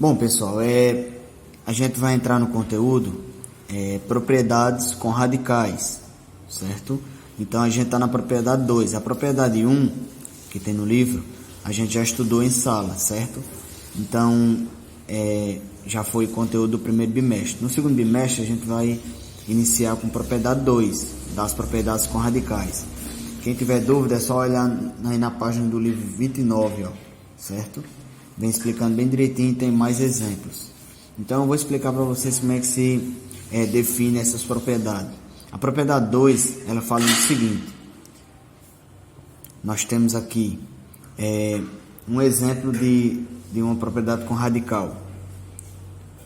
Bom, pessoal, a gente vai entrar no conteúdo propriedades com radicais, certo? Então, a gente está na propriedade 2. A propriedade 1, que tem no livro, a gente já estudou em sala, certo? Então, já foi conteúdo do primeiro bimestre. No segundo bimestre, a gente vai iniciar com propriedade 2, das propriedades com radicais. Quem tiver dúvida, é só olhar aí na página do livro 29, ó, certo? Vem explicando bem direitinho, tem mais exemplos. Então, eu vou explicar para vocês como é que se define essas propriedades. A propriedade 2, ela fala o seguinte. Nós temos aqui um exemplo de uma propriedade com radical,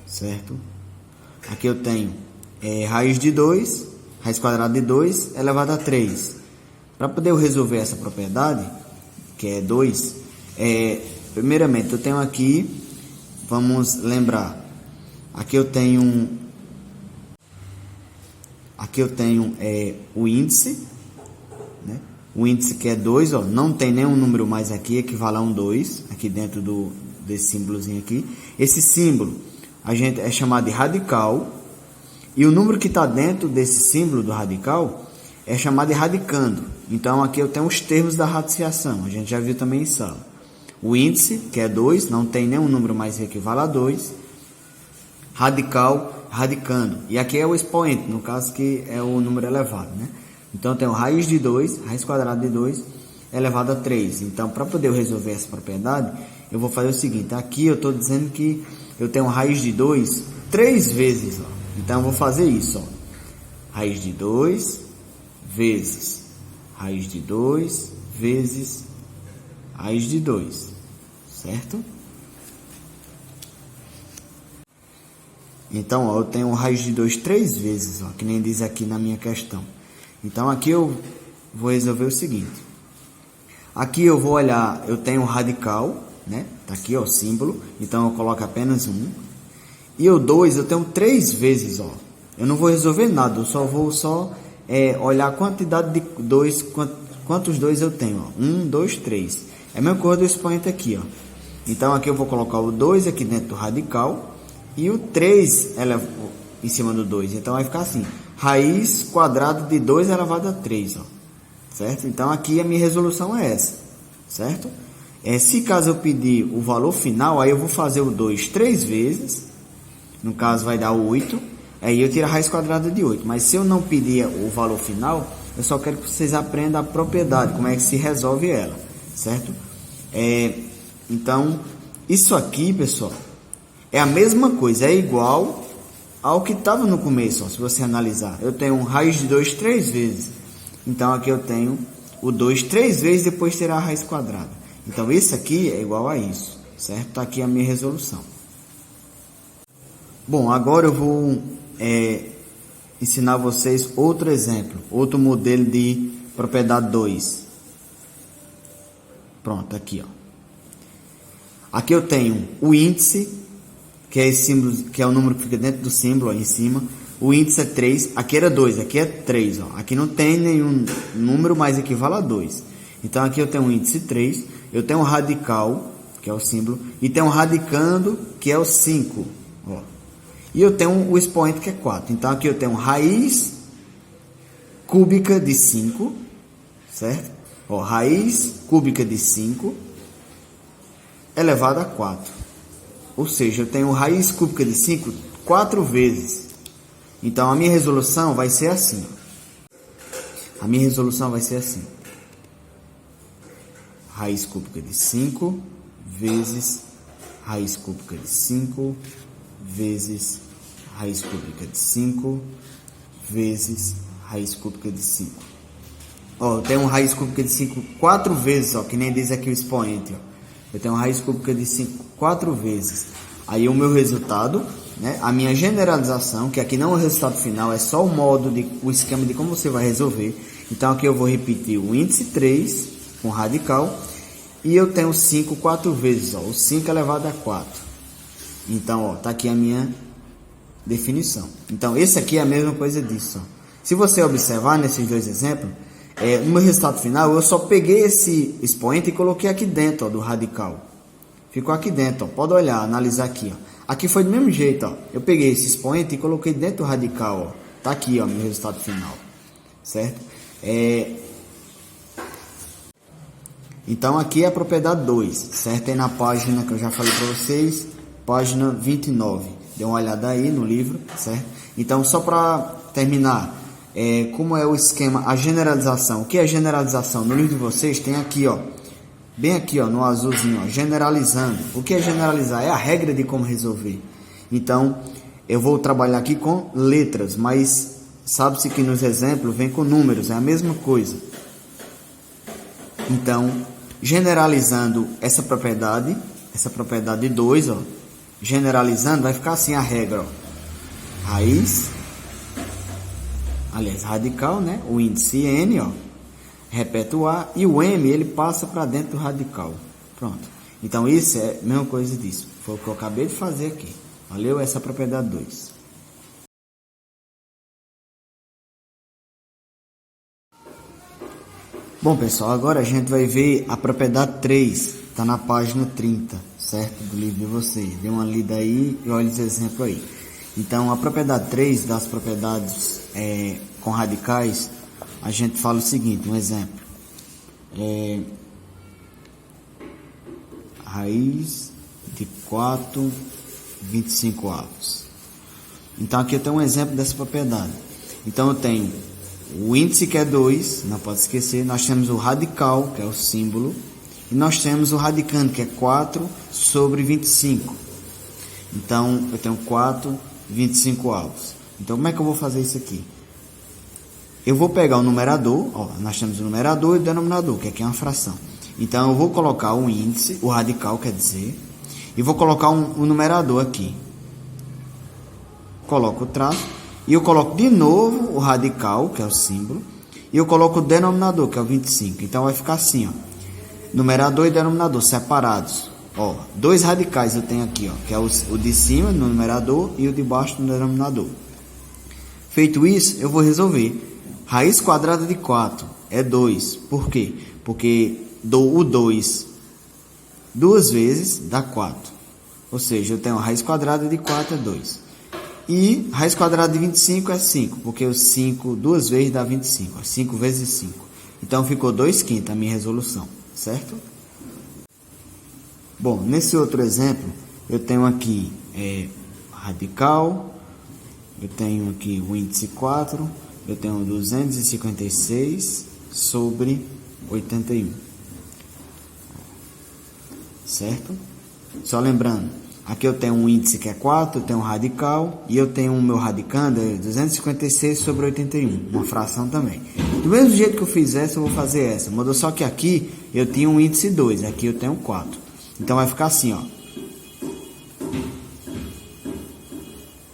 certo? Aqui eu tenho raiz de 2, raiz quadrada de 2 elevado a 3. Para poder eu resolver essa propriedade, que é 2, primeiramente eu tenho aqui, vamos lembrar, aqui eu tenho o índice, né? O índice que é 2, ó, não tem nenhum número mais aqui, equivale a um 2, aqui dentro desse símbolozinho aqui. Esse símbolo a gente é chamado de radical, e o número que está dentro desse símbolo do radical é chamado de radicando. Então, aqui eu tenho os termos da radiciação, a gente já viu também em sala. O índice, que é 2, não tem nenhum número mais que equivale a 2. Radical, radicando. E aqui é o expoente, no caso que é o número elevado, né? Então, eu tenho raiz de 2, raiz quadrada de 2, elevado a 3. Então, para poder eu resolver essa propriedade, eu vou fazer o seguinte. Aqui eu estou dizendo que eu tenho raiz de 2 3 vezes, ó. Então, eu vou fazer isso, ó. Raiz de 2 vezes raiz de 2 vezes raiz de 2, certo? Então, ó, eu tenho raiz de 2 3 vezes, ó, que nem diz aqui na minha questão. Então, aqui eu vou resolver o seguinte. Aqui eu vou olhar, eu tenho radical, né? Tá aqui, ó, o símbolo. Então, eu coloco apenas 1. E o 2 eu tenho 3 vezes, ó. Eu não vou resolver nada, eu só vou olhar a quantidade de 2, quantos 2 eu tenho, ó. 1, 2, 3. É a mesma coisa do expoente aqui, ó. Então, aqui eu vou colocar o 2 aqui dentro do radical e o 3 em cima do 2. Então, vai ficar assim. Raiz quadrada de 2 elevado a 3, ó. Certo? Então, aqui a minha resolução é essa, certo? Se caso eu pedir o valor final, aí eu vou fazer o 2 3 vezes. No caso, vai dar 8. Aí eu tiro a raiz quadrada de 8. Mas se eu não pedir o valor final, eu só quero que vocês aprendam a propriedade, como é que se resolve ela, certo? Então, isso aqui, pessoal, é a mesma coisa, é igual ao que estava no começo, ó, se você analisar. Eu tenho raiz de 2 3 vezes. Então, aqui eu tenho o 2 3 vezes, depois terá a raiz quadrada. Então, isso aqui é igual a isso, certo? Está aqui a minha resolução. Bom, agora eu vou ensinar vocês outro exemplo, outro modelo de propriedade 2. Pronto, aqui, ó. Aqui eu tenho o índice, que é esse símbolo, que é o número que fica dentro do símbolo, ó, em cima. O índice é 3, aqui era 2, aqui é 3, ó. Aqui não tem nenhum número mais equivale a 2. Então, aqui eu tenho o índice 3, eu tenho o radical, que é o símbolo, e tenho o radicando, que é o 5, ó. E eu tenho o expoente, que é 4. Então, aqui eu tenho raiz cúbica de 5, certo? Ó, raiz cúbica de 5 elevado a 4. Ou seja, eu tenho raiz cúbica de 5 4 vezes. Então, a minha resolução vai ser assim. A minha resolução vai ser assim. Raiz cúbica de 5 vezes raiz cúbica de 5 vezes raiz cúbica de 5 vezes raiz cúbica de 5. Ó, eu tenho raiz cúbica de 5 4 vezes, ó, que nem diz aqui o expoente, ó. Eu tenho raiz cúbica de 5 4 vezes. Aí o meu resultado, né, a minha generalização, que aqui não é o resultado final, é só o esquema de como você vai resolver. Então, aqui eu vou repetir o índice 3 com radical. E eu tenho 5 4 vezes, ó, o 5 elevado a 4. Então, ó, tá aqui a minha definição. Então, esse aqui é a mesma coisa disso, ó. Se você observar nesses dois exemplos, no meu resultado final, eu só peguei esse expoente e coloquei aqui dentro, ó, do radical. ficou aqui dentro, ó. Pode olhar, analisar aqui, ó. Aqui foi do mesmo jeito, ó. Eu peguei esse expoente e coloquei dentro do radical, ó. Tá aqui, ó, meu resultado final, certo? Então aqui é a propriedade 2, certo? Aí na página que eu já falei para vocês, página 29. Dê uma olhada aí no livro, certo? Então só para terminar, como é o esquema, a generalização. O que é generalização? No livro de vocês tem aqui, ó, bem aqui, ó, no azulzinho, ó, generalizando. O que é generalizar? É a regra de como resolver. Então eu vou trabalhar aqui com letras, mas sabe-se que nos exemplos vem com números, é a mesma coisa. Então, generalizando essa propriedade 2, ó, generalizando, vai ficar assim a regra, ó. Raiz, aliás, radical, né? O índice N, ó, repete o A, e o M, ele passa para dentro do radical. Pronto. Então, isso é a mesma coisa disso. Foi o que eu acabei de fazer aqui. Valeu? Essa é a propriedade 2. Bom, pessoal, agora a gente vai ver a propriedade 3, está na página 30, certo? Do livro de vocês. Dê uma lida aí e olha os exemplos aí. Então, a propriedade 3 das propriedades com radicais, a gente fala o seguinte, um exemplo. Raiz de 4, 25 avos. Então, aqui eu tenho um exemplo dessa propriedade. Então, eu tenho o índice, que é 2, não pode esquecer. Nós temos o radical, que é o símbolo. E nós temos o radicando, que é 4 sobre 25. Então, eu tenho 4, 25 avos. Então, como é que eu vou fazer isso aqui? Eu vou pegar o numerador, ó, nós temos o numerador e o denominador, que aqui é uma fração. Então, eu vou colocar o índice, o radical, quer dizer, e vou colocar um numerador aqui. Coloco o traço, e eu coloco de novo o radical, que é o símbolo, e eu coloco o denominador, que é o 25. Então, vai ficar assim, ó, numerador e denominador separados. Ó, dois radicais eu tenho aqui, ó, que é o de cima no numerador e o de baixo no denominador. Feito isso, eu vou resolver. Raiz quadrada de 4 é 2. Por quê? Porque o 2 duas vezes dá 4. Ou seja, eu tenho a raiz quadrada de 4 é 2. E raiz quadrada de 25 é 5, porque o 5 duas vezes dá 25. 5 vezes 5. Então, ficou 2/5 a minha resolução, certo? Bom, nesse outro exemplo, eu tenho aqui radical, eu tenho aqui o índice 4, eu tenho 256 sobre 81. Certo? Só lembrando, aqui eu tenho um índice que é 4, eu tenho um radical, e eu tenho o meu radicando, 256 sobre 81, uma fração também. Do mesmo jeito que eu fiz essa, eu vou fazer essa. Mudou só que aqui eu tinha um índice 2, aqui eu tenho 4. Então vai ficar assim, ó.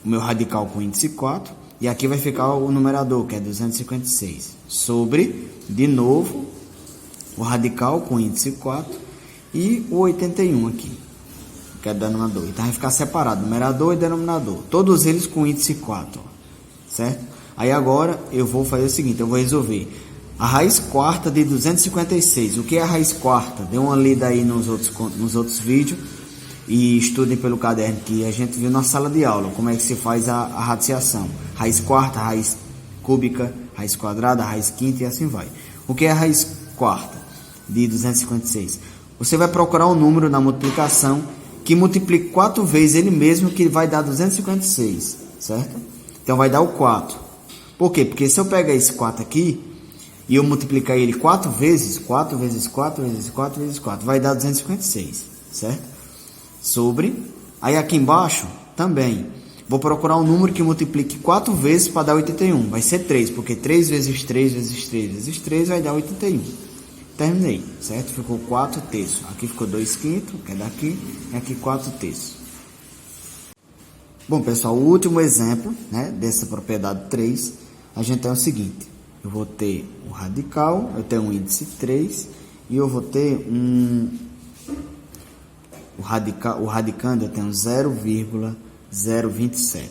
O meu radical com índice 4, e aqui vai ficar o numerador, que é 256, sobre, de novo, o radical com índice 4 e o 81 aqui, que é denominador. Então vai ficar separado, numerador e denominador, todos eles com índice 4, ó, certo? Aí agora eu vou fazer o seguinte, eu vou resolver a raiz quarta de 256. O que é a raiz quarta? Dê uma lida aí nos outros vídeos e estudem pelo caderno que a gente viu na sala de aula, como é que se faz a radiciação. Raiz quarta, raiz cúbica, raiz quadrada, raiz quinta e assim vai. O que é a raiz quarta de 256? Você vai procurar um número na multiplicação que multiplique 4 vezes ele mesmo, que vai dar 256, certo? Então vai dar o 4. Por quê? Porque se eu pegar esse 4 aqui e eu multiplicar ele 4 vezes, 4 vezes 4 vezes 4 vezes 4, vai dar 256, certo? Sobre, aí aqui embaixo também, vou procurar um número que multiplique 4 vezes para dar 81, vai ser 3, porque 3 vezes 3 vezes 3 vezes 3 vai dar 81. Terminei, certo? Ficou 4 terços, aqui ficou 2/5, que é daqui, e aqui 4 terços. Bom, pessoal, o último exemplo, né, dessa propriedade 3, a gente tem o seguinte. Eu vou ter o radical, eu tenho um índice 3, e eu vou ter o radicando, eu tenho 0,027.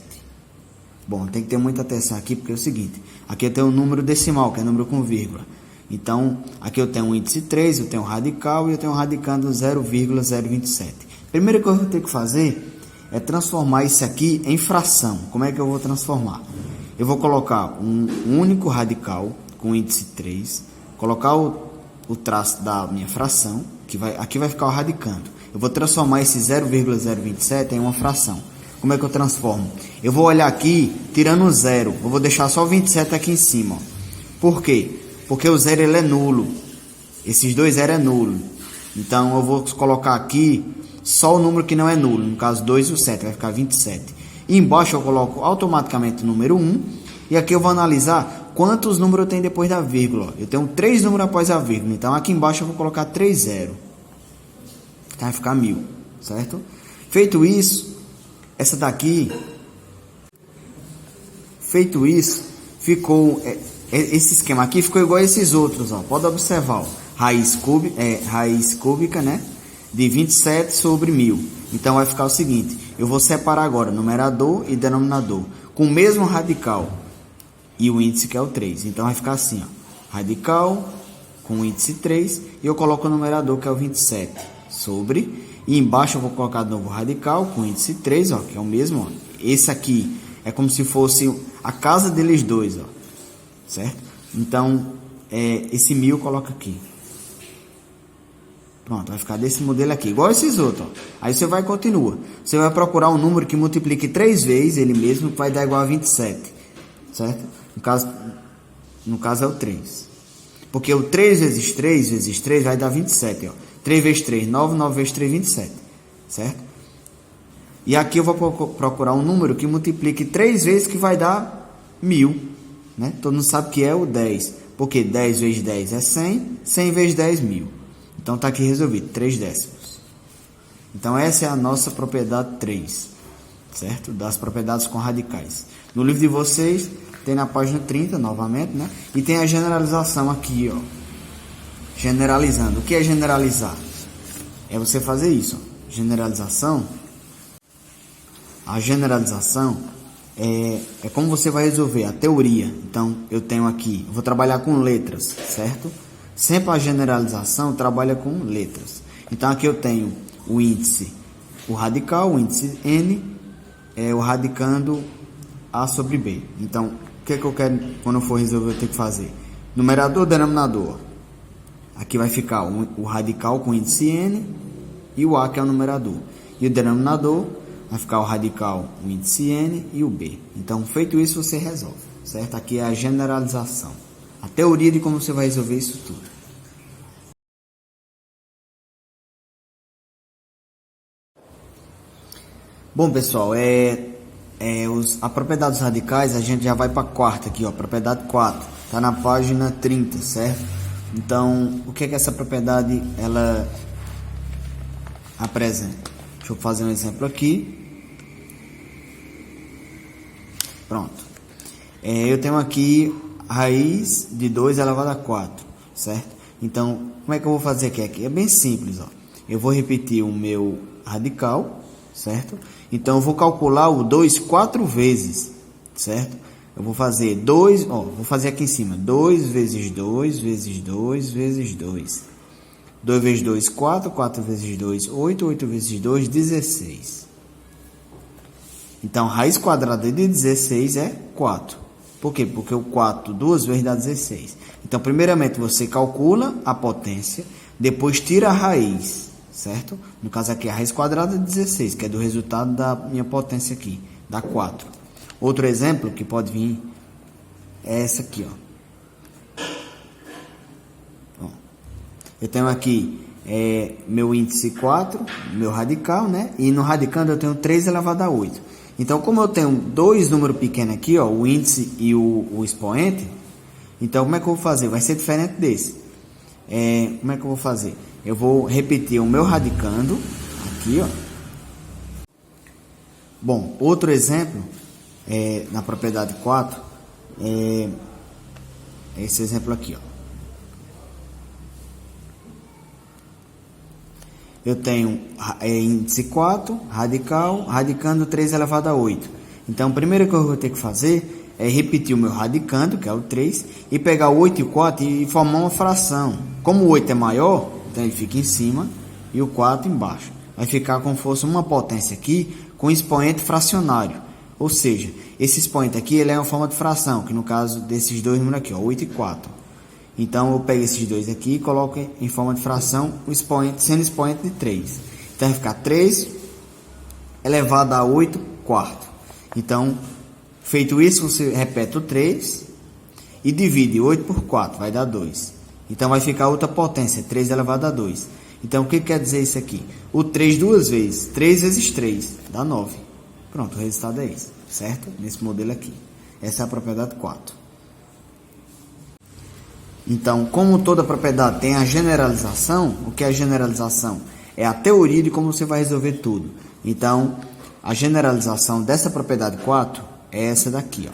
Bom, tem que ter muita atenção aqui, porque é o seguinte, aqui eu tenho um número decimal, que é número com vírgula. Então, aqui eu tenho um índice 3, eu tenho um radical, e eu tenho um radicando 0,027. Primeiro que eu vou ter que fazer é transformar isso aqui em fração. Como é que eu vou transformar? Eu vou colocar um único radical com índice 3, colocar o traço da minha fração, aqui vai ficar o radicando. Eu vou transformar esse 0,027 em uma fração. Como é que eu transformo? Eu vou olhar aqui, tirando o zero. Eu vou deixar só o 27 aqui em cima. Ó. Por quê? Porque o zero ele é nulo. Esses dois zero é nulo. Então, eu vou colocar aqui só o número que não é nulo. No caso, 2 e o 7. Vai ficar 27. E embaixo eu coloco automaticamente o número 1. E aqui eu vou analisar quantos números eu tenho depois da vírgula. Eu tenho 3 números após a vírgula. Então, aqui embaixo eu vou colocar 3 zero. Então, vai ficar 1000. Certo? Feito isso, essa daqui... Feito isso, ficou... Esse esquema aqui ficou igual a esses outros, ó. Pode observar, ó. Raiz cúbica, né? De 27 sobre 1000. Então, vai ficar o seguinte. Eu vou separar agora numerador e denominador. Com o mesmo radical. E o índice que é o 3. Então, vai ficar assim, ó. Radical com índice 3. E eu coloco o numerador que é o 27. Sobre. E embaixo eu vou colocar de novo o radical com índice 3, ó. Que é o mesmo, ó. Esse aqui é como se fosse a casa deles dois, ó. Certo? Então, esse 1000 eu coloco aqui. Pronto, vai ficar desse modelo aqui, igual esses outros. Ó. Aí você vai e continua. Você vai procurar um número que multiplique 3 vezes ele mesmo, que vai dar igual a 27. Certo? No caso é o 3. Porque o 3 vezes 3 vezes 3 vai dar 27. Ó. 3 vezes 3, 9. 9 vezes 3, 27. Certo? E aqui eu vou procurar um número que multiplique 3 vezes, que vai dar 1000. Né? Todo mundo sabe que é o 10. Porque 10 vezes 10 é 100. 100 vezes 10, 1000. Então, está aqui resolvido, 3 décimos. Então, essa é a nossa propriedade 3, certo? Das propriedades com radicais. No livro de vocês, tem na página 30, novamente, né? E tem a generalização aqui, ó. Generalizando. O que é generalizar? É você fazer isso, ó. Generalização. A generalização é como você vai resolver a teoria. Então, eu tenho aqui, eu vou trabalhar com letras, certo? Sempre a generalização trabalha com letras. Então, aqui eu tenho o índice, o radical, o índice n, o radicando a sobre b. Então, o que é que eu quero, quando eu for resolver, eu tenho que fazer? Numerador, denominador. Aqui vai ficar o radical com o índice n e o a, que é o numerador. E o denominador vai ficar o radical, o índice n e o b. Então, feito isso, você resolve, certo? Aqui é a generalização. A teoria de como você vai resolver isso tudo. Bom, pessoal, a propriedade dos radicais, a gente já vai para a quarta aqui, ó, propriedade 4. Está na página 30, certo? Então, o que é que essa propriedade ela apresenta? Deixa eu fazer um exemplo aqui. Pronto. Eu tenho aqui raiz de 2 elevado a 4, certo? Então, como é que eu vou fazer aqui? É bem simples, ó. Eu vou repetir o meu radical, certo? Então, eu vou calcular o 2 4 vezes, certo? Eu vou fazer 2, ó, vou fazer aqui em cima, 2 vezes 2 vezes 2 vezes 2. 2 vezes 2, 4, 4 vezes 2, 8, 8 vezes 2, 16. Então, raiz quadrada de 16 é 4. Por quê? Porque o 4 duas vezes dá 16. Então, primeiramente, você calcula a potência, depois tira a raiz, certo? No caso aqui, a raiz quadrada de 16, que é do resultado da minha potência aqui, dá 4. Outro exemplo que pode vir é essa aqui, ó. Eu tenho aqui meu índice 4, meu radical, né? E no radicando eu tenho 3 elevado a 8. Então, como eu tenho dois números pequenos aqui, ó, o índice e o expoente, então como é que eu vou fazer? Vai ser diferente desse. Como é que eu vou fazer? Eu vou repetir o meu radicando aqui, ó. Bom, outro exemplo, na propriedade 4, é esse exemplo aqui, ó. Eu tenho índice 4, radical, radicando 3 elevado a 8. Então, o primeiro que eu vou ter que fazer é repetir o meu radicando, que é o 3, e pegar o 8 e o 4 e formar uma fração. Como o 8 é maior, então ele fica em cima e o 4 embaixo. vai ficar como se fosse uma potência aqui com expoente fracionário. Ou seja, esse expoente aqui ele é uma forma de fração, que no caso desses dois números aqui, ó, 8 e 4. Então eu pego esses dois aqui e coloco em forma de fração o expoente, sendo expoente de 3. Então vai ficar 3 elevado a 8 quarto. Então, feito isso, você repete o 3 e divide 8 por 4, vai dar 2. Então vai ficar outra potência, 3 elevado a 2. Então o que quer dizer isso aqui? O 3 duas vezes, 3 vezes 3, dá 9. Pronto, o resultado é esse, certo? Nesse modelo aqui. Essa é a propriedade 4. Então, como toda propriedade tem a generalização, o que é a generalização? É a teoria de como você vai resolver tudo. Então, a generalização dessa propriedade 4 é essa daqui, ó.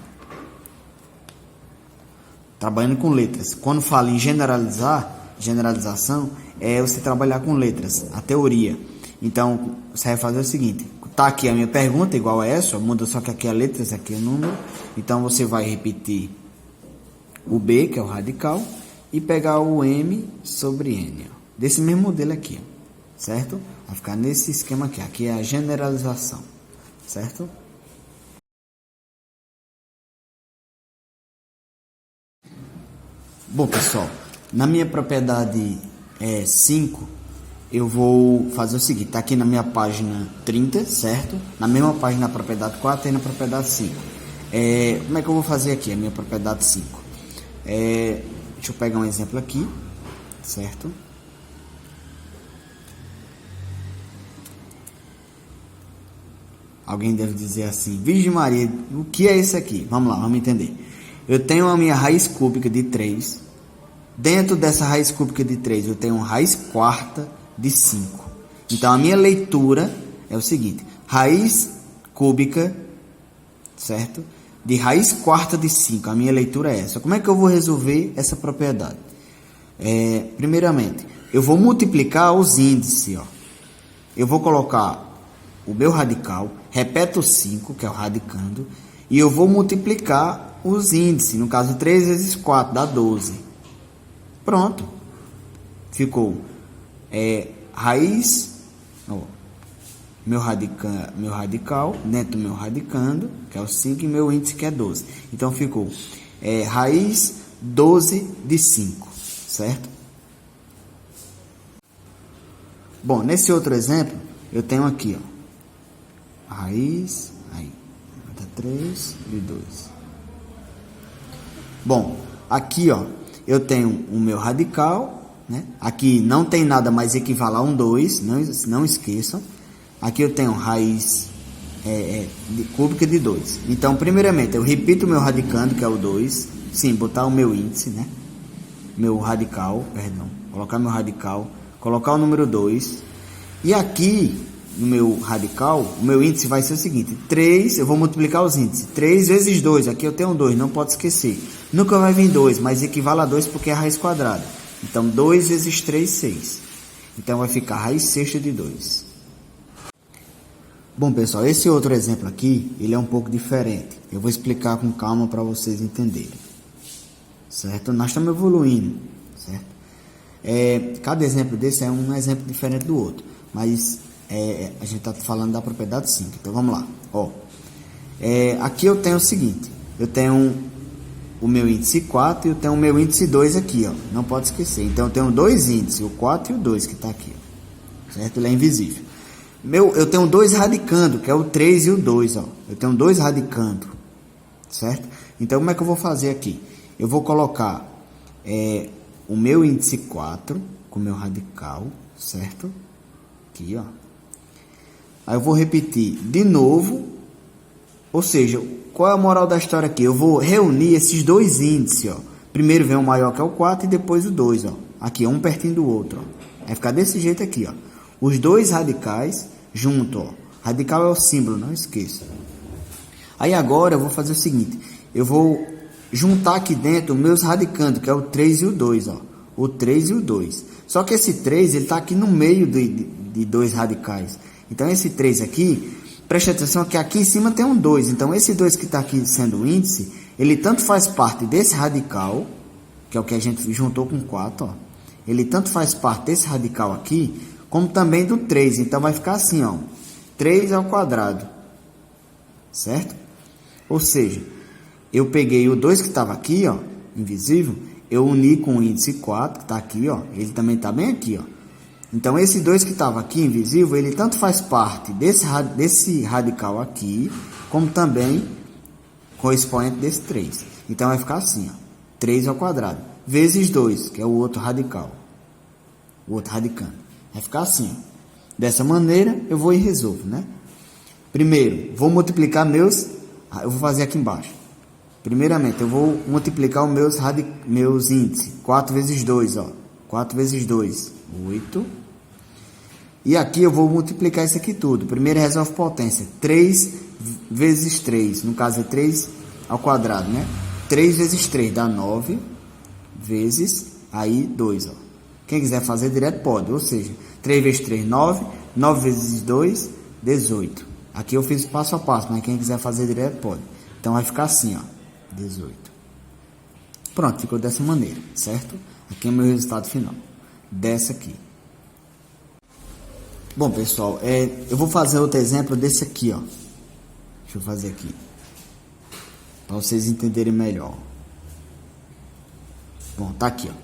Trabalhando com letras. Quando fala em generalização, é você trabalhar com letras, a teoria. Então, você vai fazer o seguinte. Tá aqui a minha pergunta, igual a essa, muda só que aqui é letras, aqui é número. Então, você vai repetir o B, que é o radical, e pegar o M sobre N, ó, desse mesmo modelo aqui, ó, certo? Vai ficar nesse esquema aqui. Aqui é a generalização, certo? Bom, pessoal, na minha propriedade 5, eu vou fazer o seguinte, tá aqui na minha página 30, certo? Na mesma página da propriedade 4 e na propriedade 5. Como é que eu vou fazer aqui a minha propriedade 5? Deixa eu pegar um exemplo aqui, certo? Alguém deve dizer assim, Virgem Maria, o que é isso aqui? Vamos lá, vamos entender. Eu tenho a minha raiz cúbica de 3. Dentro dessa raiz cúbica de 3, eu tenho uma raiz quarta de 5. Então, a minha leitura é o seguinte. Raiz cúbica, certo? De raiz quarta de 5. A minha leitura é essa. Como é que eu vou resolver essa propriedade? Primeiramente, eu vou multiplicar os índices. Ó. Eu vou colocar o meu radical, repeto 5, que é o radicando, e eu vou multiplicar os índices. No caso, 3 vezes 4 dá 12. Pronto. Ficou raiz, ó, meu radical, dentro do meu radicando, que é o 5, e meu índice, que é 12. Então, ficou raiz 12 de 5, certo? Bom, nesse outro exemplo, eu tenho aqui, ó, raiz, aí, 3 de 2. Bom, aqui, ó, eu tenho o meu radical, né? Aqui não tem nada mais equivalente a um 2, não esqueçam. Aqui eu tenho raiz cúbica de 2. Então, primeiramente, eu repito o meu radicando, que é o 2. Sim, botar o meu índice, né? Meu radical, perdão. Colocar meu radical, colocar o número 2. E aqui, no meu radical, o meu índice vai ser o seguinte. 3, eu vou multiplicar os índices. 3 vezes 2, aqui eu tenho 2, não pode esquecer. Nunca vai vir 2, mas equivale a 2 porque é a raiz quadrada. Então, 2 vezes 3, 6. Então, vai ficar raiz sexta de 2. Bom, pessoal, esse outro exemplo aqui, ele é um pouco diferente. Eu vou explicar com calma para vocês entenderem. Certo? Nós estamos evoluindo, certo? Cada exemplo desse é um exemplo diferente do outro. Mas a gente está falando da propriedade 5. Então, vamos lá. Ó, aqui eu tenho o seguinte. Eu tenho o meu índice 4 e eu tenho o meu índice 2 aqui, ó. Não pode esquecer. Então, eu tenho dois índices, o 4 e o 2 que está aqui, ó. Certo? Ele é invisível. Eu tenho 2 radicando, que é o 3 e o 2, ó. Eu tenho 2 radicando, certo? Então, como é que eu vou fazer aqui? Eu vou colocar o meu índice 4 com o meu radical, certo? Aqui, ó. Aí eu vou repetir de novo. Ou seja, qual é a moral da história aqui? Eu vou reunir esses dois índices, ó. Primeiro vem o maior, que é o 4, e depois o 2, ó. Aqui, um pertinho do outro, ó. Vai ficar desse jeito aqui, ó. Os dois radicais junto, ó. Radical é o símbolo, não esqueça. Aí agora eu vou fazer o seguinte. Eu vou juntar aqui dentro meus radicandos, que é o 3 e o 2, ó. O 3 e o 2. Só que esse 3, ele tá aqui no meio de dois radicais. Então, esse 3 aqui, preste atenção que aqui em cima tem um 2. Então, esse 2 que está aqui sendo o índice, ele tanto faz parte desse radical, que é o que a gente juntou com 4, ó. Ele tanto faz parte desse radical aqui, como também do 3. Então, vai ficar assim, ó, 3 ao quadrado, certo? Ou seja, eu peguei o 2 que estava aqui, ó, invisível, eu uni com o índice 4, que está aqui, ó, ele também está bem aqui, ó. Então, esse 2 que estava aqui, invisível, ele tanto faz parte desse radical aqui, como também com o expoente desse 3. Então, vai ficar assim, ó, 3 ao quadrado, vezes 2, que é o outro radical, o outro radicando. Vai ficar assim, ó. Dessa maneira, eu vou e resolvo, né? Primeiro, vou multiplicar meus... Eu vou fazer aqui embaixo. Primeiramente, eu vou multiplicar os meus índices. 4 vezes 2, ó. 4 vezes 2, 8. E aqui eu vou multiplicar isso aqui tudo. Primeiro resolve potência. 3 vezes 3. No caso é 3 ao quadrado, né? 3 vezes 3 dá 9. Vezes, aí 2, ó. Quem quiser fazer direto pode. Ou seja, 3 vezes 3, 9. 9 vezes 2, 18. Aqui eu fiz passo a passo, mas quem quiser fazer direto pode. Então vai ficar assim, ó. 18. Pronto, ficou dessa maneira, certo? Aqui é o meu resultado final. Dessa aqui. Bom, pessoal, eu vou fazer outro exemplo desse aqui, ó. Deixa eu fazer aqui. Para vocês entenderem melhor. Bom, tá aqui, ó.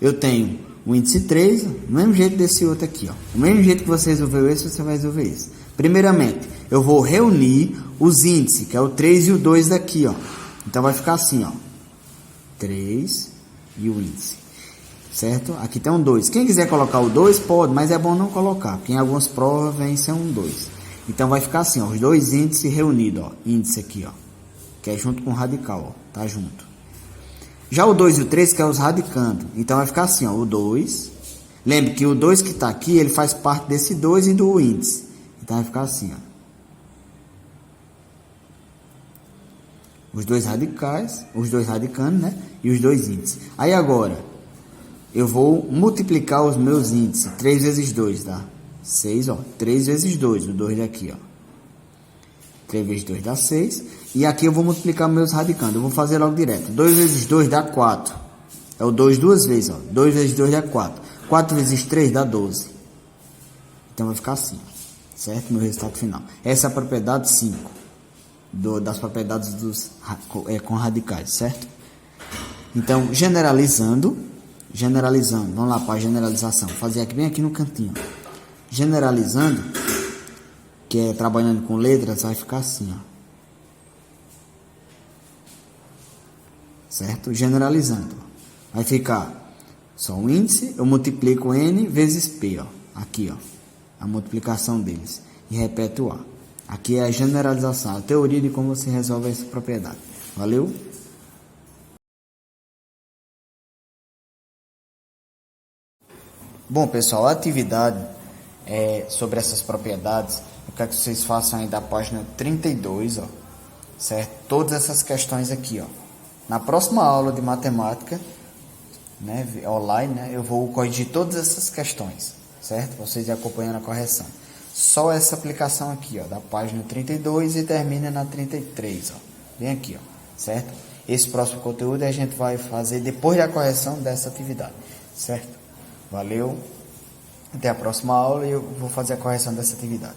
Eu tenho o índice 3, do mesmo jeito desse outro aqui, ó. Do mesmo jeito que você resolveu esse, você vai resolver esse. Primeiramente, eu vou reunir os índices, que é o 3 e o 2 daqui, ó. Então, vai ficar assim, ó. 3 e o índice. Certo? Aqui tem um 2. Quem quiser colocar o 2, pode, mas é bom não colocar, porque em algumas provas vem sem um 2. Então, vai ficar assim, ó. Os dois índices reunidos, ó. Índice aqui, ó. Que é junto com o radical, ó. Tá junto. Já o 2 e o 3, que é os radicando. Então, vai ficar assim, ó. O 2. Lembre que o 2 que tá aqui, ele faz parte desse 2 e do índice. Então, vai ficar assim, ó. Os dois radicais, os dois radicando, né? E os dois índices. Aí, agora, eu vou multiplicar os meus índices. 3 vezes 2 dá 6, ó. 3 vezes 2, o 2 daqui, ó. 3 vezes 2 dá 6. E aqui eu vou multiplicar meus radicandos. Eu vou fazer logo direto. 2 vezes 2 dá 4. É o 2 duas vezes, ó. 2 vezes 2 dá 4. 4 vezes 3 dá 12. Então vai ficar assim, certo? Meu resultado final. Essa é a propriedade 5 das propriedades com radicais, certo? Então, generalizando, vamos lá para a generalização. Vou fazer aqui bem aqui no cantinho. Generalizando, que é trabalhando com letras, vai ficar assim, ó. Certo? Generalizando. Vai ficar só o índice, eu multiplico N vezes P, ó. Aqui, ó. A multiplicação deles. E repete o A. Aqui é a generalização, a teoria de como você resolve essa propriedade. Valeu? Bom, pessoal, a atividade sobre essas propriedades, eu quero que vocês façam aí da página 32, ó. Certo? Todas essas questões aqui, ó. Na próxima aula de matemática, né, online, né, eu vou corrigir todas essas questões, certo? Vocês acompanhando a correção. Só essa aplicação aqui, ó, da página 32 e termina na 33, ó. Bem aqui, ó, certo? Esse próximo conteúdo a gente vai fazer depois da correção dessa atividade, certo? Valeu, até a próxima aula e eu vou fazer a correção dessa atividade.